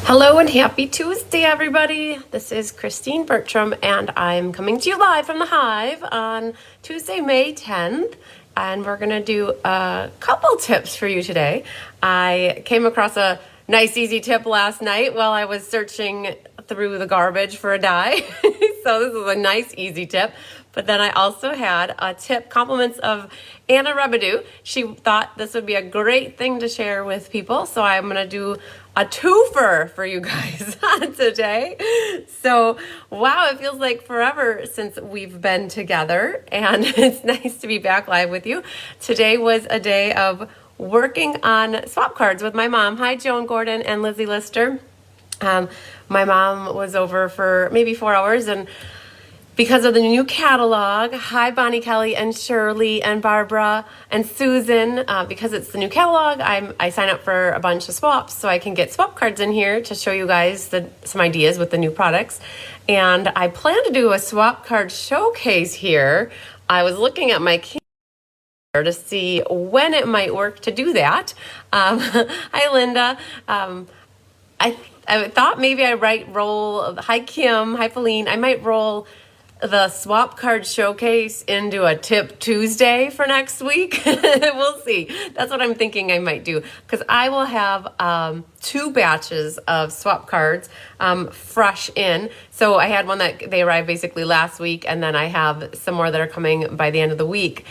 Hello and happy Tuesday, everybody. This is Christine Bertram, and I'm coming to you live from the Hive on Tuesday, May 10th. And we're going to do a couple tips for you today. I came across a nice, easy tip last night while I was searching through the garbage for a dye. So this is a nice, easy tip. But then I also had a tip, compliments of Anna Rebedu. She thought this would be a great thing to share with people. So I'm going to do a twofer for you guys today. So, wow, it feels like forever since we've been together. And it's nice to be back live with you. Today was a day of working on swap cards with my mom. Hi, Joan Gordon and Lizzie Lister. My mom was over for maybe 4 hours, and because of the new catalog, hi Bonnie, Kelly, and Shirley, and Barbara, and Susan. Because it's the new catalog, I sign up for a bunch of swaps so I can get swap cards in here to show you guys some ideas with the new products. And I plan to do a swap card showcase here. I was looking at my calendar to see when it might work to do that. Hi Linda. I thought maybe I might roll, hi Kim, hi Feline, I might roll the swap card showcase into a tip Tuesday for next week. We'll see. That's what I'm thinking I might do, because I will have 2 batches of swap cards fresh in. So I had one that they arrived basically last week, and then I have some more that are coming by the end of the week.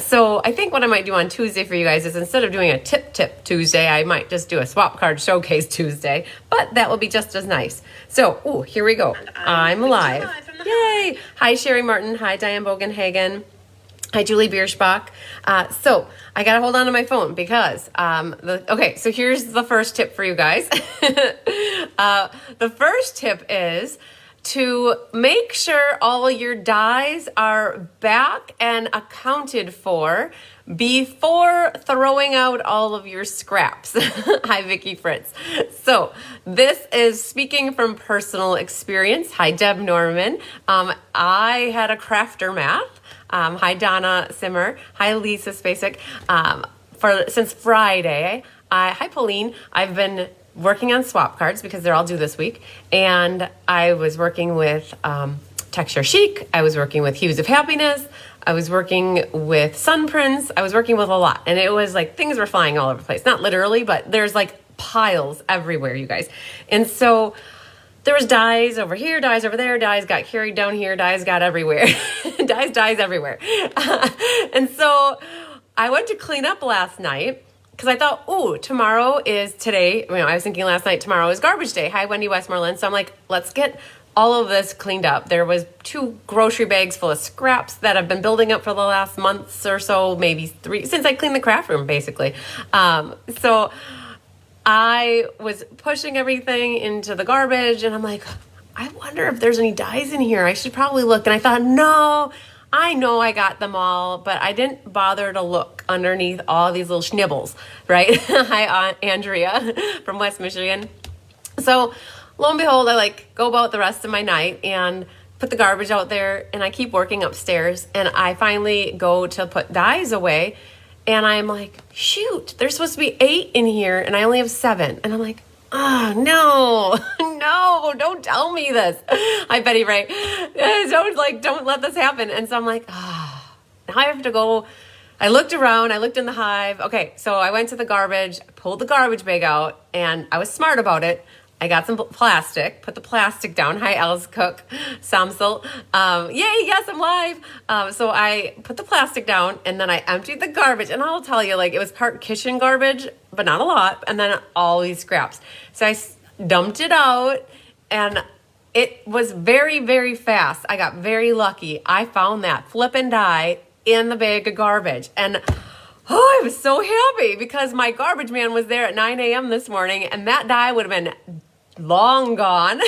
So I think what I might do on Tuesday for you guys is, instead of doing a tip Tuesday, I might just do a swap card showcase Tuesday, but that will be just as nice. So, here we go. I'm live. Yay! Hi, Sherry Martin. Hi, Diane Bogenhagen. Hi, Julie Bierschbach. So I got to hold on to my phone because, okay, so here's the first tip for you guys. The first tip is to make sure all your dies are back and accounted for before throwing out all of your scraps. Hi, Vicki Fritz. So this is speaking from personal experience. Hi, Deb Norman. I had a crafter math. Hi, Donna Simmer. Hi, Lisa Spacek. Since Friday. Hi, Pauline. I've been working on swap cards because they're all due this week. And I was working with Texture Chic. I was working with Hues of Happiness. I was working with Sun Prints. I was working with a lot. And it was like things were flying all over the place. Not literally, but there's like piles everywhere, you guys. And so there was dies over here, dies over there, dies got carried down here, dies got everywhere. dies everywhere. And so I went to clean up last night because I thought, tomorrow is today. I was thinking last night, tomorrow is garbage day. Hi, Wendy Westmoreland. So I'm like, let's get all of this cleaned up. There was 2 grocery bags full of scraps that have been building up for the last months or so, maybe 3, since I cleaned the craft room, basically. So I was pushing everything into the garbage, and I'm like, I wonder if there's any dies in here. I should probably look. And I thought, no, I know I got them all, but I didn't bother to look underneath all these little schnibbles, right? Hi, Andrea from West Michigan. So lo and behold, I go about the rest of my night and put the garbage out there, and I keep working upstairs, and I finally go to put dies away, and I'm like, shoot, there's supposed to be 8 in here, and I only have 7. And I'm like, no, don't tell me this. Hi, Betty Ray. Don't let this happen. And so I'm like, now I have to go. I looked around, I looked in the Hive. Okay, so I went to the garbage, pulled the garbage bag out, and I was smart about it. I got some plastic, put the plastic down. Hi, Alice Cook, Samsel. Yay, yes, I'm live. So I put the plastic down, and then I emptied the garbage. And I'll tell you, it was part kitchen garbage, but not a lot. And then all these scraps. So I dumped it out, and it was very, very fast. I got very lucky. I found that flippin' die in the bag of garbage. And I was so happy because my garbage man was there at 9 a.m. this morning, and that die would have been long gone.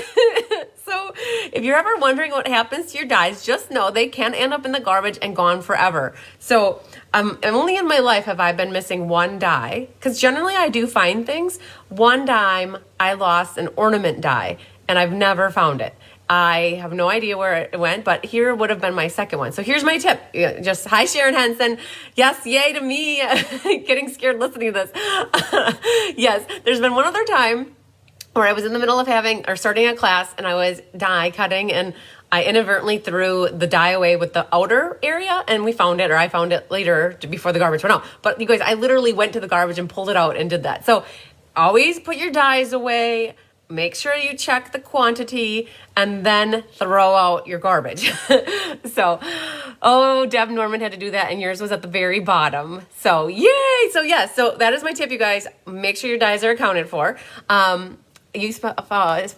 So if you're ever wondering what happens to your dies, just know they can end up in the garbage and gone forever. So only in my life have I been missing 1 die, because generally I do find things. One time I lost an ornament die, and I've never found it. I have no idea where it went, but here would have been my second one. So here's my tip. Just hi, Sharon Henson. Yes, yay to me. Getting scared listening to this. Yes, there's been one other time where I was in the middle of starting a class, and I was die cutting, and I inadvertently threw the die away with the outer area, and we found it, or I found it later before the garbage went out. But you guys, I literally went to the garbage and pulled it out and did that. So always put your dies away. Make sure you check the quantity and then throw out your garbage. So, Deb Norman had to do that, and yours was at the very bottom. So yay! So yeah, so that is my tip, you guys. Make sure your dies are accounted for.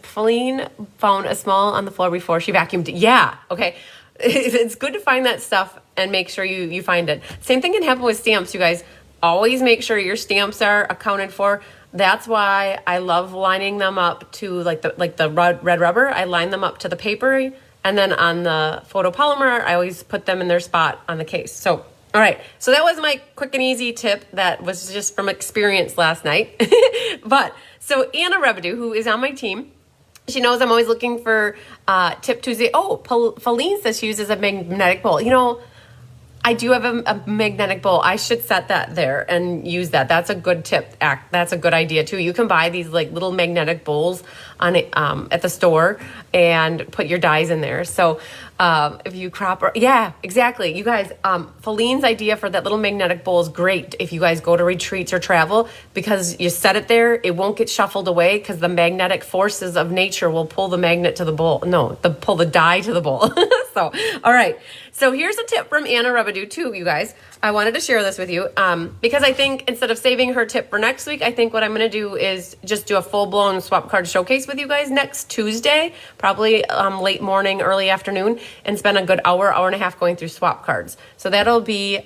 Feline found a small on the floor before she vacuumed. Yeah, okay. It's good to find that stuff and make sure you find it. Same thing can happen with stamps, you guys. Always make sure your stamps are accounted for. That's why I love lining them up to like the red rubber. I line them up to the paper, and then on the photopolymer, I always put them in their spot on the case. So, all right. So that was my quick and easy tip that was just from experience last night. But so Anna Rebedu, who is on my team, she knows I'm always looking for Tip Tuesday. Oh, Feline says she uses a magnetic bowl. You know, I do have a magnetic bowl. I should set that there and use that. That's a good tip. That's a good idea too. You can buy these like little magnetic bowls on it, at the store and put your dies in there. So if you yeah, exactly. You guys, Feline's idea for that little magnetic bowl is great if you guys go to retreats or travel, because you set it there, it won't get shuffled away because the magnetic forces of nature will pull the magnet to the bowl. No, pull the die to the bowl. So, all right. So here's a tip from Anna Rebedu too, you guys. I wanted to share this with you because I think instead of saving her tip for next week, I think what I'm going to do is just do a full-blown swap card showcase with you guys next Tuesday, probably late morning, early afternoon, and spend a good hour and a half going through swap cards. So that'll be,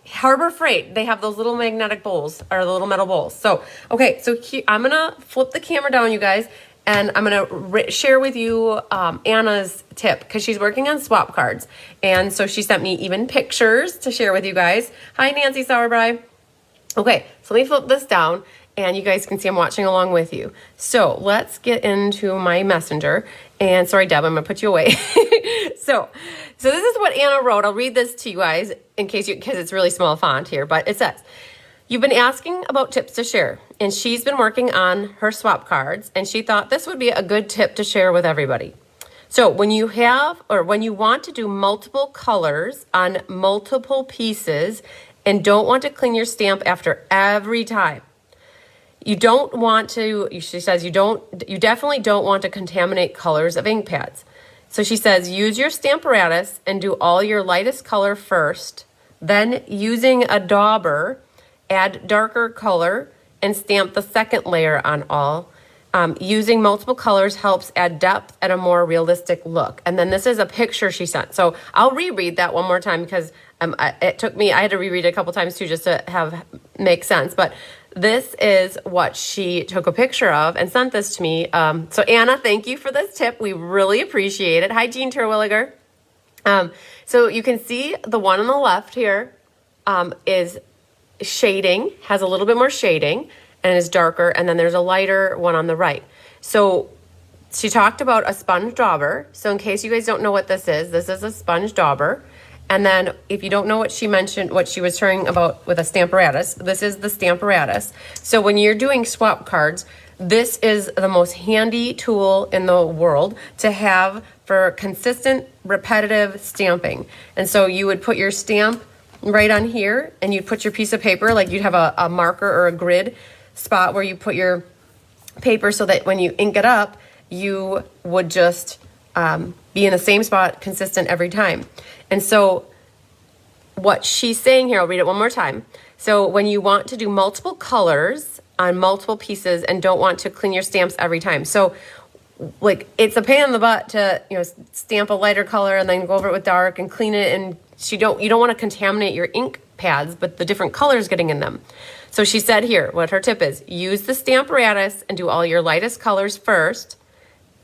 Harbor Freight. They have those little magnetic bowls, or the little metal bowls. So, okay, so I'm going to flip the camera down, you guys, and I'm going to share with you Anna's tip, because she's working on swap cards. And so she sent me even pictures to share with you guys. Hi, Nancy Sauerbrei. Okay, so let me flip this down, and you guys can see I'm watching along with you. So let's get into my messenger. And sorry, Deb, I'm going to put you away. So this is what Anna wrote. I'll read this to you guys because it's really small font here, but it says, "You've been asking about tips to share, and she's been working on her swap cards, and she thought this would be a good tip to share with everybody. So when you want to do multiple colors on multiple pieces and don't want to clean your stamp after every time, she says you definitely don't want to contaminate colors of ink pads. So she says, use your stamp apparatus and do all your lightest color first, then using a dauber, add darker color and stamp the second layer on all. Using multiple colors helps add depth and a more realistic look." And then this is a picture she sent. So I'll reread that one more time because I had to reread it a couple times too just to make sense. But this is what she took a picture of and sent this to me. So Anna, thank you for this tip. We really appreciate it. Hi, Jean Terwilliger. So you can see the one on the left here is shading, has a little bit more shading and is darker, and then there's a lighter one on the right. So she talked about a sponge dauber. So in case you guys don't know what this is a sponge dauber. And then if you don't know what she mentioned, what she was sharing about with a stamp apparatus, this is the stamp apparatus. So when you're doing swap cards, this is the most handy tool in the world to have for consistent, repetitive stamping. And so you would put your stamp right on here, and you'd put your piece of paper, like you'd have a marker or a grid spot where you put your paper so that when you ink it up, you would just be in the same spot consistent every time. And so what she's saying here, I'll read it one more time. So when you want to do multiple colors on multiple pieces and don't want to clean your stamps every time. So like it's a pain in the butt to, stamp a lighter color and then go over it with dark and clean it, and you don't want to contaminate your ink pads, but the different colors getting in them. So she said here, what her tip is, use the stamp apparatus and do all your lightest colors first.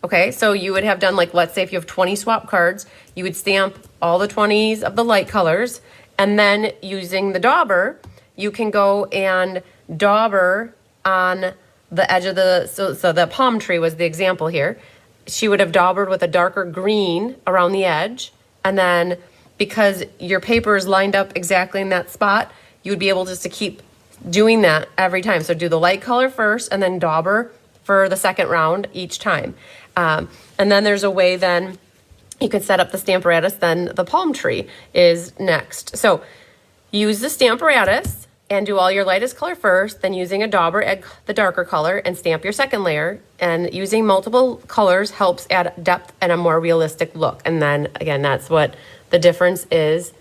Okay, so you would have done, like, let's say if you have 20 swap cards, you would stamp all the 20s of the light colors, and then using the dauber, you can go and dauber on the edge of so the palm tree was the example here. She would have daubered with a darker green around the edge, and then because your paper is lined up exactly in that spot, you would be able just to keep doing that every time. So do the light color first and then dauber for the second round each time. And then there's a way then you can set up the Stamparatus, then the palm tree is next. So use the Stamparatus and do all your lightest color first, then using a dauber, add the darker color and stamp your second layer. And using multiple colors helps add depth and a more realistic look. And then again, that's what the difference is.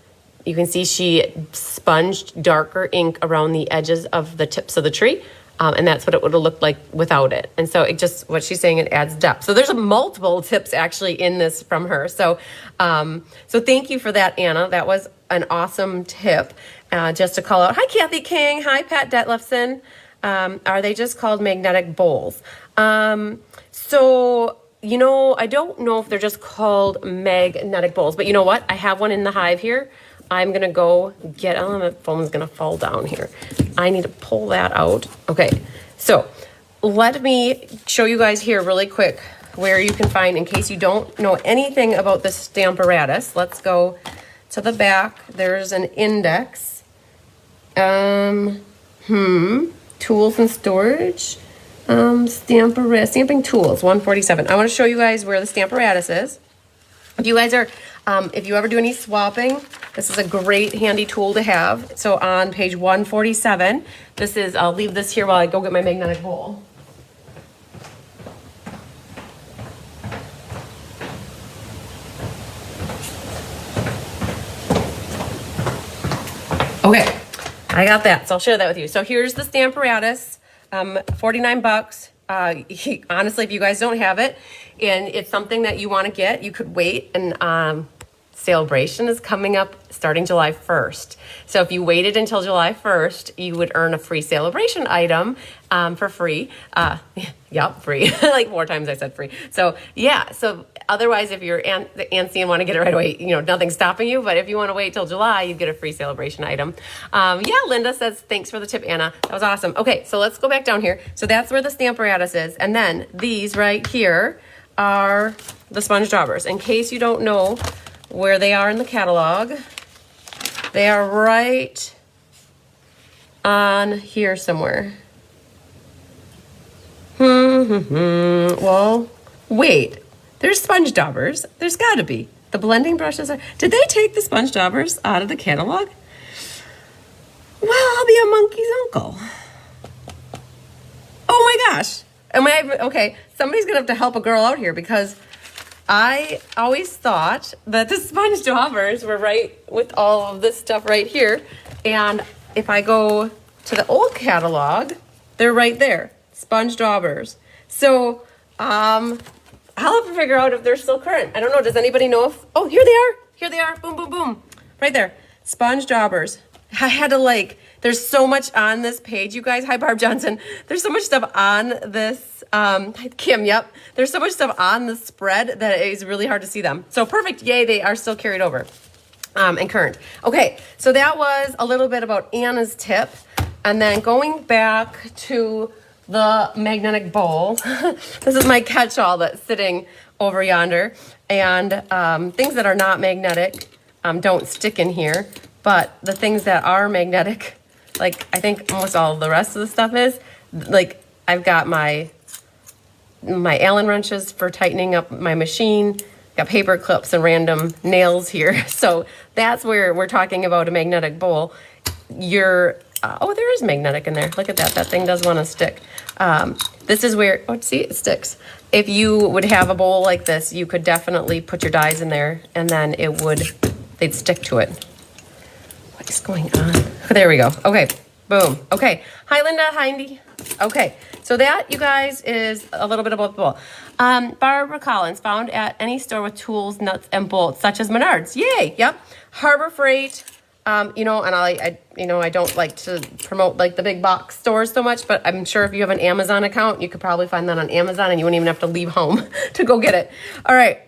You can see she sponged darker ink around the edges of the tips of the tree. And that's what it would have looked like without it. And so it just, what she's saying, it adds depth. So there's multiple tips actually in this from her. So, so thank you for that, Anna. That was an awesome tip. Just to call out, hi, Kathy King. Hi, Pat Detlefson. Are they just called magnetic bowls? So, you know, I don't know if they're just called magnetic bowls, but you know what? I have one in the hive here. I'm going to go get, oh, my phone's going to fall down here. I need to pull that out. Okay, so let me show you guys here really quick where you can find, in case you don't know anything about the Stamparatus. Let's go to the back. There's an index. Tools and storage. Stamping tools, 147. I want to show you guys where the Stamparatus is. If you guys are, if you ever do any swapping, this is a great handy tool to have. So on page 147, this is, I'll leave this here while I go get my magnetic bowl. Okay, I got that, so I'll share that with you. So here's the Stamparatus, 49 bucks. Honestly, if you guys don't have it and it's something that you want to get, you could wait, and sale-a-bration is coming up starting July 1st. So if you waited until July 1st, you would earn a free sale-a-bration item for free. Yep, free. Like 4 times I said free. So yeah, so otherwise if you're antsy and want to get it right away, you know, nothing's stopping you. But if you want to wait till July, you get a free sale-a-bration item. Yeah, Linda says, thanks for the tip, Anna. That was awesome. Okay, so let's go back down here. So that's where the Stamparatus is. And then these right here are the sponge daubers. In case you don't know where they are in the catalog, they are right on here somewhere. Well, wait, there's sponge daubers. There's got to be. The blending brushes are, did they take the sponge daubers out of the catalog? Well, I'll be a monkey's uncle. Oh my gosh. Okay, somebody's gonna have to help a girl out here, because I always thought that the sponge daubers were right with all of this stuff right here. And if I go to the old catalog, they're right there, sponge daubers. So I'll have to figure out if they're still current. I don't know, does anybody know if, oh, here they are. Here they are, boom, boom, boom. Right there, sponge daubers. I had to there's so much on this page, you guys. Hi, Barb Johnson. There's so much stuff on this, Kim, yep. There's so much stuff on the spread that it is really hard to see them. So perfect, yay, they are still carried over and current. Okay, so that was a little bit about Anna's tip. And then going back to the magnetic bowl, this is my catch-all that's sitting over yonder. And things that are not magnetic don't stick in here. But the things that are magnetic, like I think almost all of the rest of the stuff is, like I've got my Allen wrenches for tightening up my machine, got paper clips and random nails here. So that's where we're talking about a magnetic bowl. Oh, there is magnetic in there. Look at that. That thing does want to stick. This is where, oh, see, it sticks. If you would have a bowl like this, you could definitely put your dies in there, and then they'd stick to it. What is going on? There we go. Okay, boom. Okay. Hi, Linda. Hi, Indy. Okay, so that, you guys, is a little bit about the bowl. Barbara Collins, found at any store with tools, nuts, and bolts, such as Menards. Yay. Yep. Harbor Freight. You know, and I don't like to promote like the big box stores so much, but I'm sure if you have an Amazon account, you could probably find that on Amazon, and you wouldn't even have to leave home to go get it. All right.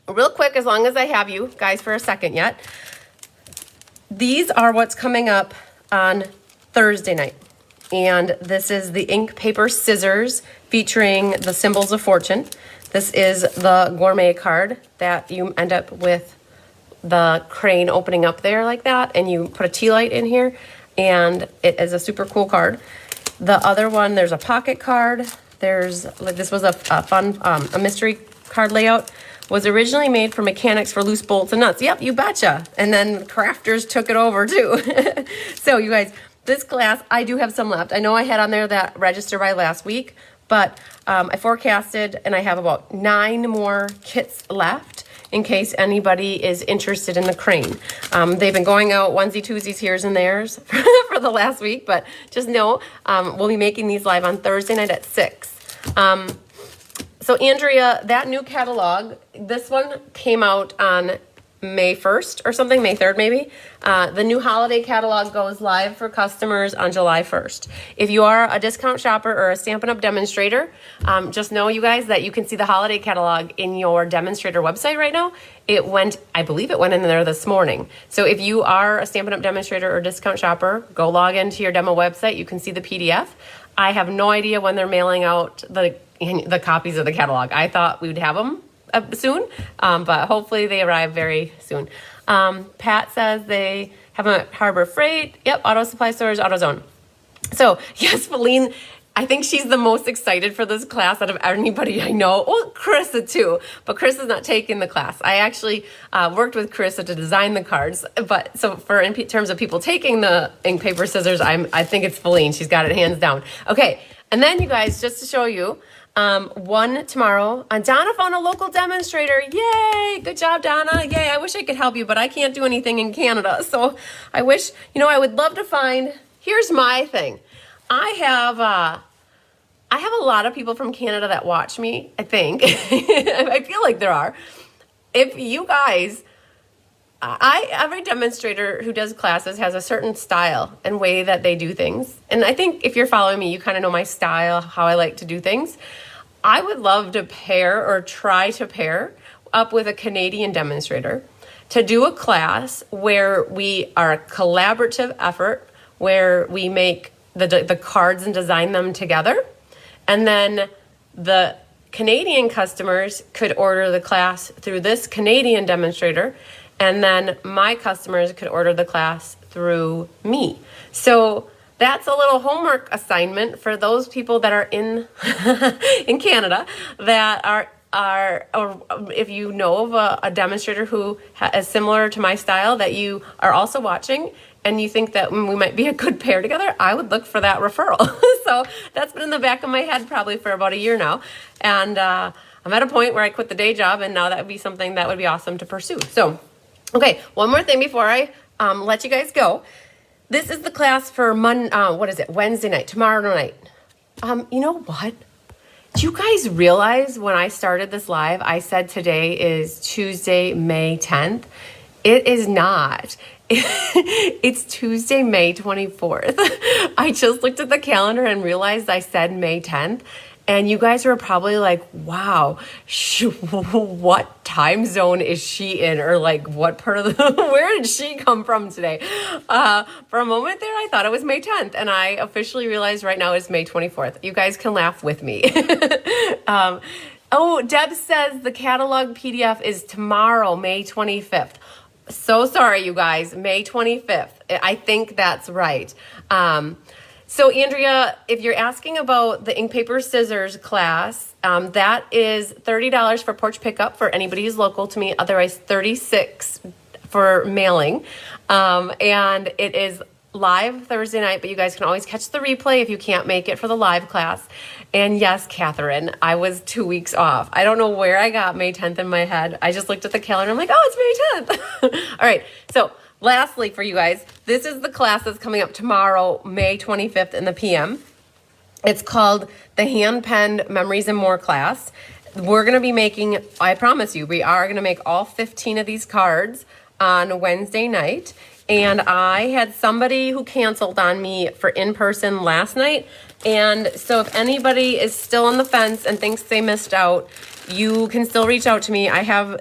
Real quick, as long as I have you guys for a second yet. These are what's coming up on Thursday night. And this is the ink paper scissors featuring the symbols of fortune. This is the gourmet card that you end up with the crane opening up there like that, and you put a tea light in here, and it is a super cool card. The other one, there's a pocket card. There's like this was a fun a mystery card layout. Was originally made for mechanics for loose bolts and nuts. Yep, you betcha. And then crafters took it over too. So you guys, this class, I do have some left. I know I had on there that register by last week, but I forecasted and I have about 9 more kits left in case anybody is interested in the crane. They've been going out onesie, twosies, here's and there's for the last week, but just know we'll be making these live on Thursday night at 6. So Andrea, that new catalog, this one came out on May 1st or something, May 3rd maybe. The new holiday catalog goes live for customers on July 1st. If you are a discount shopper or a Stampin' Up! Demonstrator, just know, you guys, that you can see the holiday catalog in your demonstrator website right now. I believe it went in there this morning. So if you are a Stampin' Up! Demonstrator or discount shopper, go log into your demo website. You can see the PDF. I have no idea when they're mailing out the copies of the catalog. I thought we would have them soon, but hopefully they arrive very soon. Pat says they have them at Harbor Freight. Yep, Auto Supply Stores, AutoZone. So yes, Feline, I think she's the most excited for this class out of anybody I know. Well, Carissa too, but Carissa's not taking the class. I actually worked with Carissa to design the cards, but so for in terms of people taking the ink, paper, scissors, I think it's Feline. She's got it hands down. Okay, and then you guys, just to show you, one tomorrow. Donna found a local demonstrator. Yay! Good job, Donna. Yay! I wish I could help you, but I can't do anything in Canada. So I wish, I would love to find. Here's my thing. I have a lot of people from Canada that watch me, I think. I feel like there are. If you guys, every demonstrator who does classes has a certain style and way that they do things. And I think if you're following me, you kind of know my style, how I like to do things. I would love to pair or try to pair up with a Canadian demonstrator to do a class where we are a collaborative effort, where we make the cards and design them together. And then the Canadian customers could order the class through this Canadian demonstrator, and then my customers could order the class through me. So that's a little homework assignment for those people that are in in Canada that are or if you know of a demonstrator who is similar to my style that you are also watching and you think that we might be a good pair together, I would look for that referral. So that's been in the back of my head probably for about a year now. And I'm at a point where I quit the day job, and now that would be something that would be awesome to pursue. So, okay, one more thing before I let you guys go. This is the class for Wednesday night, tomorrow night. You know what? Do you guys realize when I started this live, I said today is Tuesday, May 10th? It is not. It's Tuesday, May 24th. I just looked at the calendar and realized I said May 10th. And you guys were probably like, wow, what time zone is she in? Or like, what part of where did she come from today? For a moment there, I thought it was May 10th. And I officially realized right now it's May 24th. You guys can laugh with me. Deb says the catalog PDF is tomorrow, May 25th. So sorry, you guys, May 25th. I think that's right. So Andrea, if you're asking about the ink, paper, scissors class, that is $30 for porch pickup for anybody who's local to me. Otherwise, $36 for mailing. And it is live Thursday night, but you guys can always catch the replay if you can't make it for the live class. And yes, Catherine, I was 2 weeks off. I don't know where I got May 10th in my head. I just looked at the calendar. I'm like, oh, it's May 10th. All right. So lastly for you guys, this is the class that's coming up tomorrow, May 25th in the PM. It's called the Hand-Penned Memories and More class. We're going to be making, I promise you, we are going to make all 15 of these cards on Wednesday night. And I had somebody who canceled on me for in-person last night. And so if anybody is still on the fence and thinks they missed out, you can still reach out to me.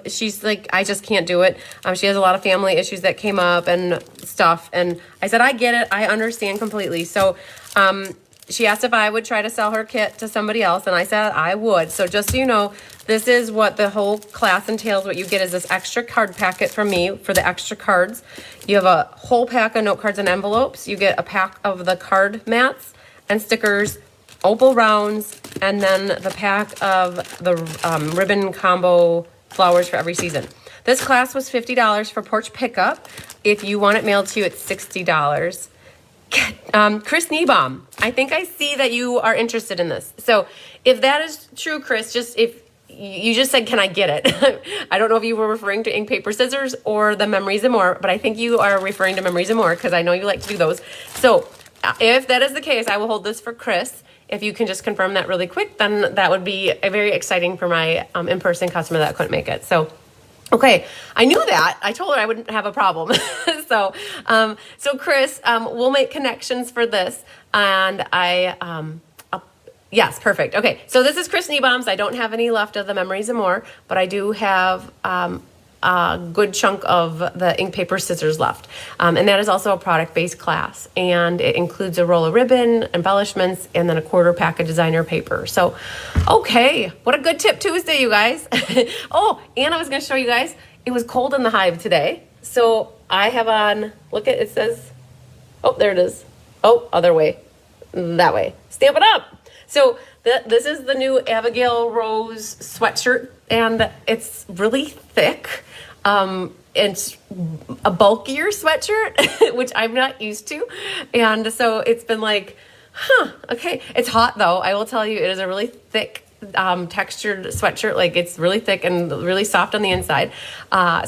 She's like, I just can't do it. She has a lot of family issues that came up and stuff. And I said, I get it. I understand completely. So she asked if I would try to sell her kit to somebody else. And I said I would. So just so you know, this is what the whole class entails. What you get is this extra card packet from me for the extra cards. You have a whole pack of note cards and envelopes. You get a pack of the card mats and stickers opal rounds, and then the pack of the ribbon combo flowers for every season. This class was $50 for porch pickup. If you want it mailed to you, it's $60. Chris Niebaum, I think I see that you are interested in this. So if that is true, Chris, if you just said, can I get it? I don't know if you were referring to ink, paper, scissors or the Memories and More, but I think you are referring to Memories and More because I know you like to do those. So if that is the case, I will hold this for Chris. If you can just confirm that really quick, then that would be very exciting for my in-person customer that couldn't make it. So, okay, I knew that. I told her I wouldn't have a problem. So Chris, we'll make connections for this. And yes, perfect. Okay, so this is Chris Niebaum's. I don't have any left of the Memories and More, but I do have a good chunk of the ink, paper, scissors left. And that is also a product-based class. And it includes a roll of ribbon, embellishments, and then a quarter pack of designer paper. So, okay, what a good tip Tuesday, you guys. Oh, and I was going to show you guys, it was cold in the hive today. So I have on, look at, it says, oh, there it is. Oh, other way, that way. Stamp it up. So this is the new Abigail Rose sweatshirt, and it's really thick. It's a bulkier sweatshirt, which I'm not used to. And so it's been like, okay. It's hot though. I will tell you, it is a really thick, textured sweatshirt. Like it's really thick and really soft on the inside.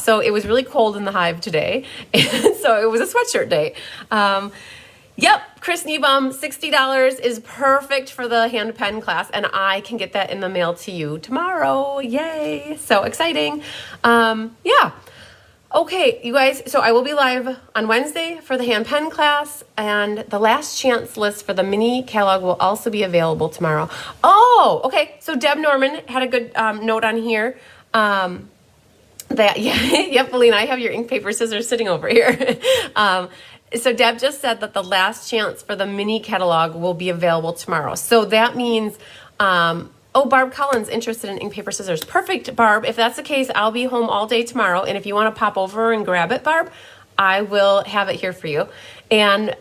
So it was really cold in the hive today. And so it was a sweatshirt day. Yep, Chris Niebaum, $60 is perfect for the hand pen class, and I can get that in the mail to you tomorrow. Yay, so exciting. Yeah. Okay, you guys, so I will be live on Wednesday for the hand pen class, and the last chance list for the mini catalog will also be available tomorrow. Oh, okay, so Deb Norman had a good note on here. Yep, Felina, I have your ink, paper, scissors sitting over here. So Deb just said that the last chance for the mini catalog will be available tomorrow. So that means, Barb Collins interested in ink, paper, scissors. Perfect, Barb. If that's the case, I'll be home all day tomorrow. And if you want to pop over and grab it, Barb, I will have it here for you. And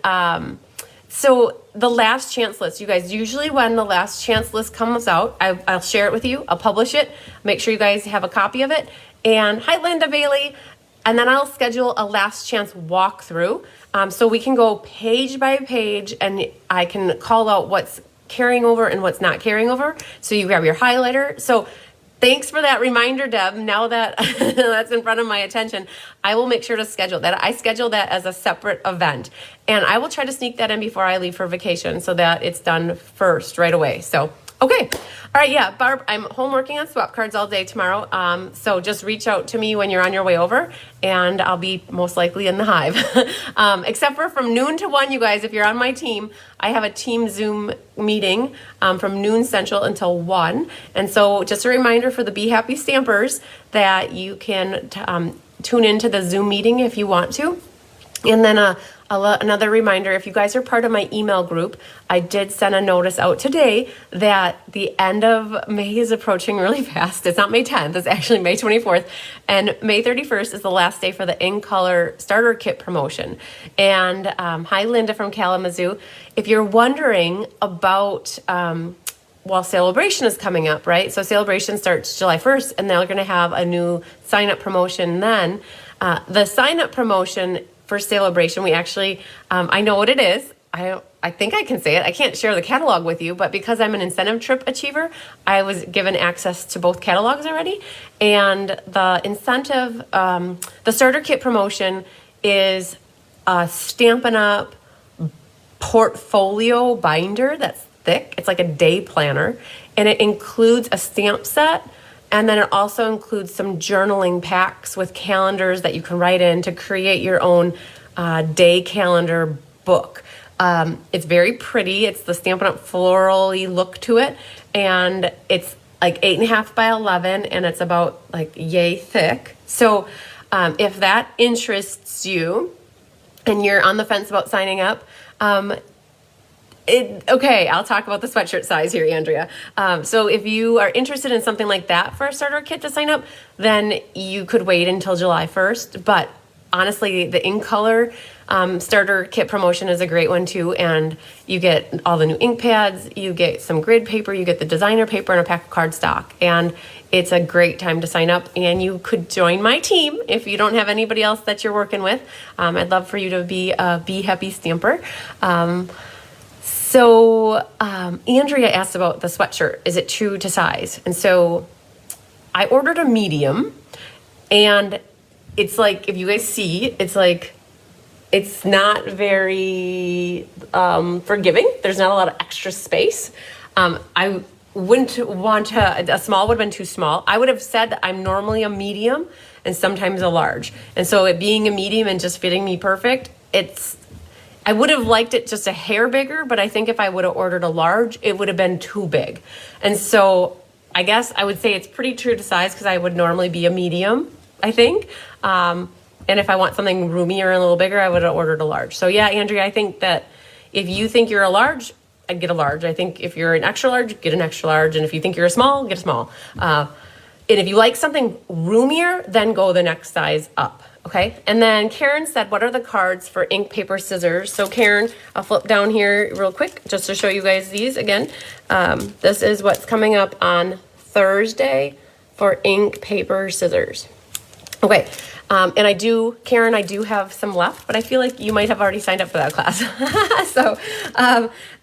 so the last chance list, you guys, usually when the last chance list comes out, I'll share it with you. I'll publish it. Make sure you guys have a copy of it. And hi, Linda Bailey. And then I'll schedule a last chance walkthrough. So we can go page by page and I can call out what's carrying over and what's not carrying over. So you grab your highlighter. So thanks for that reminder, Deb. Now that that's in front of my attention, I will make sure to schedule that. I schedule that as a separate event. And I will try to sneak that in before I leave for vacation so that it's done first right away. So, okay. All right, yeah, Barb, I'm home working on swap cards all day tomorrow. So just reach out to me when you're on your way over, and I'll be most likely in the hive. Except for from noon to 1, you guys, if you're on my team, I have a team Zoom meeting from noon Central until 1. And so just a reminder for the Be Happy Stampers that you can tune into the Zoom meeting if you want to. And then another reminder, if you guys are part of my email group, I did send a notice out today that the end of May is approaching really fast. It's not May 10th, it's actually May 24th. And May 31st is the last day for the In Color Starter Kit promotion. And hi, Linda from Kalamazoo. If you're wondering about, sale-a-bration is coming up, right? So sale-a-bration starts July 1st, and they're going to have a new sign-up promotion then. The sign-up promotion for sale-a-bration, we actually, I know what it is. I think I can say it. I can't share the catalog with you, but because I'm an incentive trip achiever, I was given access to both catalogs already. And the incentive, the starter kit promotion is a Stampin' Up! Portfolio binder that's thick. It's like a day planner, and it includes a stamp set. And then it also includes some journaling packs with calendars that you can write in to create your own day calendar book. It's very pretty. It's the Stampin' Up! Florally look to it. And it's like 8.5 by 11, and it's about like yay thick. So if that interests you and you're on the fence about signing up, okay, I'll talk about the sweatshirt size here, Andrea. So if you are interested in something like that for a starter kit to sign up, then you could wait until July 1st. But honestly, the In Color Starter kit promotion is a great one too, and you get all the new ink pads, you get some grid paper, you get the designer paper, and a pack of cardstock. And it's a great time to sign up, and you could join my team if you don't have anybody else that you're working with. I'd love for you to be a Be Happy stamper. Andrea asked about the sweatshirt. Is it true to size? And so I ordered a medium, and it's like, if you guys see, it's like, it's not very forgiving. There's not a lot of extra space. I wouldn't want a small would have been too small. I would have said that I'm normally a medium and sometimes a large. And so it being a medium and just fitting me perfect, I would have liked it just a hair bigger, but I think if I would have ordered a large, it would have been too big. And so I guess I would say it's pretty true to size because I would normally be a medium, I think. And if I want something roomier and a little bigger, I would have ordered a large. So yeah, Andrea, I think that if you think you're a large, I'd get a large. I think if you're an extra large, get an extra large. And if you think you're a small, get a small. And if you like something roomier, then go the next size up. Okay. And then Karen said, what are the cards for ink, paper, scissors? So Karen, I'll flip down here real quick just to show you guys these again. This is what's coming up on Thursday for ink, paper, scissors. Okay. And Karen, I do have some left, but I feel like you might have already signed up for that class.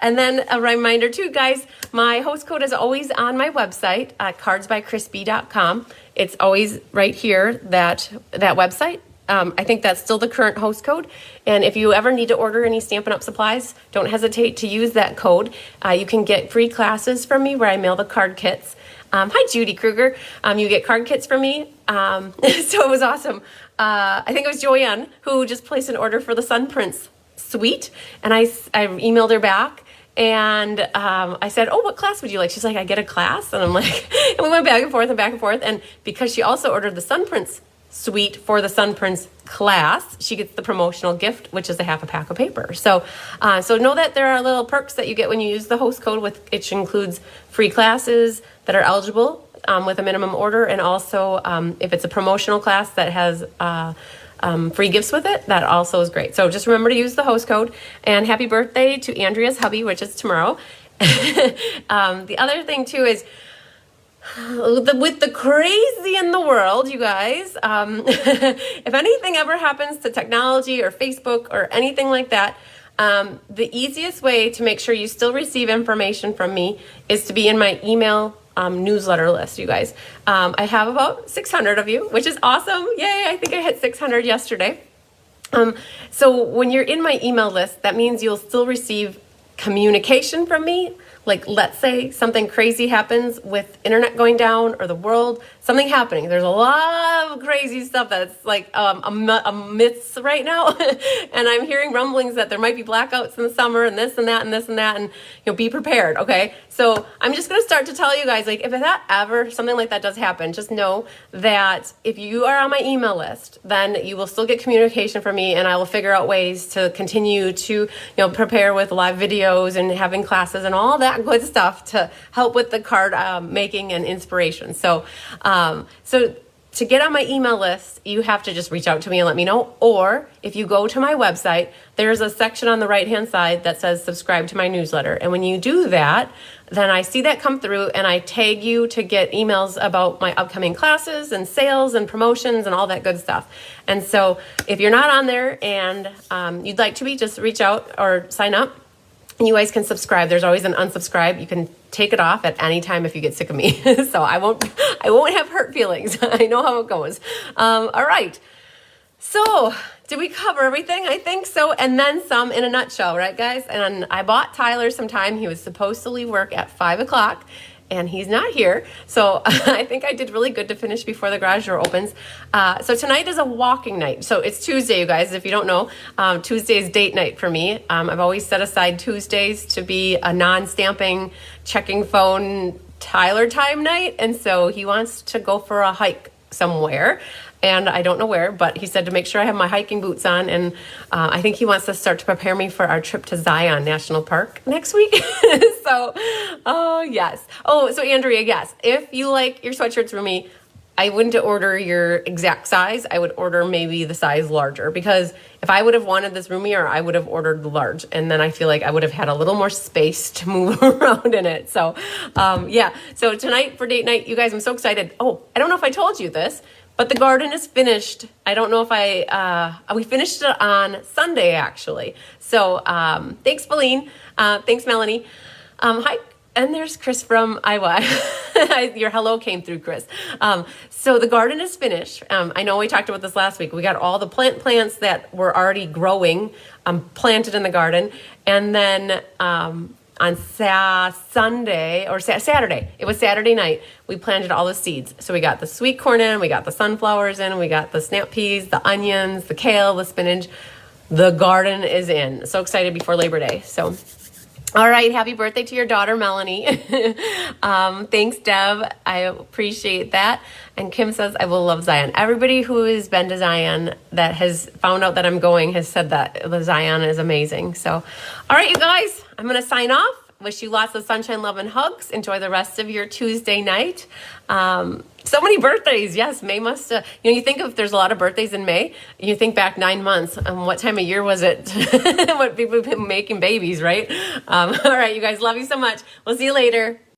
And then a reminder too, guys, my host code is always on my website at cardsbycrispy.com. It's always right here, that website. I think that's still the current host code. And if you ever need to order any Stampin' Up! Supplies, don't hesitate to use that code. You can get free classes from me where I mail the card kits. Hi, Judy Kruger. You get card kits from me. So it was awesome. I think it was Joanne who just placed an order for the Sun Prince suite. And I emailed her back. And I said, oh, what class would you like? She's like, I get a class? And I'm like, and we went back and forth and back and forth. And because she also ordered the Sun Prince suite for the Sun Prince class, she gets the promotional gift, which is a half a pack of paper. So know that there are little perks that you get when you use the host code, which includes free classes that are eligible with a minimum order. And also if it's a promotional class that has free gifts with it, that also is great. So just remember to use the host code. And happy birthday to Andrea's hubby, which is tomorrow. The other thing too is, with the crazy in the world, you guys, if anything ever happens to technology or Facebook or anything like that, the easiest way to make sure you still receive information from me is to be in my email newsletter list, you guys. I have about 600 of you, which is awesome. Yay, I think I hit 600 yesterday. So when you're in my email list, that means you'll still receive communication from me. Like, let's say something crazy happens with internet going down or the world, something happening. There's a lot of crazy stuff that's like a myth right now. And I'm hearing rumblings that there might be blackouts in the summer and this and that and this and that. And, be prepared. Okay. So I'm just going to start to tell you guys, like, if that ever, something like that does happen, just know that if you are on my email list, then you will still get communication from me, and I will figure out ways to continue to, prepare with live videos and having classes and all that good stuff to help with the card making and inspiration. So to get on my email list, you have to just reach out to me and let me know. Or if you go to my website, there's a section on the right-hand side that says subscribe to my newsletter. And when you do that, then I see that come through and I tag you to get emails about my upcoming classes and sales and promotions and all that good stuff. And so if you're not on there and you'd like to be, just reach out or sign up. You guys can subscribe. There's always an unsubscribe. You can take it off at any time if you get sick of me. So I won't have hurt feelings. I know how it goes. All right. So did we cover everything? I think so. And then some in a nutshell, right, guys? And I bought Tyler some time. He was supposed to leave work at 5:00. And he's not here. So I think I did really good to finish before the garage door opens. So tonight is a walking night. So it's Tuesday, you guys, if you don't know. Tuesday is date night for me. I've always set aside Tuesdays to be a non-stamping, checking phone Tyler time night. And so he wants to go for a hike somewhere. And I don't know where, but he said to make sure I have my hiking boots on. And I think he wants to start to prepare me for our trip to Zion National Park next week. So, oh, yes. Oh, so Andrea, yes. If you like your sweatshirts from me, I wouldn't order your exact size. I would order maybe the size larger, because if I would have wanted this roomier, I would have ordered the large. And then I feel like I would have had a little more space to move around in it. So yeah, so tonight for date night, you guys, I'm so excited. Oh, I don't know if I told you this, but the garden is finished. I don't know if we finished it on Sunday actually. So thanks, Feline. Thanks, Melanie. Hi. And there's Chris from Iowa. Your hello came through, Chris. So the garden is finished. I know we talked about this last week. We got all the plants that were already growing planted in the garden. And then on Saturday, it was Saturday night, we planted all the seeds. So we got the sweet corn in, we got the sunflowers in, we got the snap peas, the onions, the kale, the spinach. The garden is in. So excited before Labor Day. So all right, happy birthday to your daughter, Melanie. Thanks, Deb. I appreciate that. And Kim says, I will love Zion. Everybody who has been to Zion that has found out that I'm going has said that the Zion is amazing. So, all right, you guys, I'm going to sign off. Wish you lots of sunshine, love, and hugs. Enjoy the rest of your Tuesday night. So many birthdays. Yes, May must, you think if there's a lot of birthdays in May, you think back 9 months. What time of year was it? What people have been making babies, right? All right, you guys, love you so much. We'll see you later.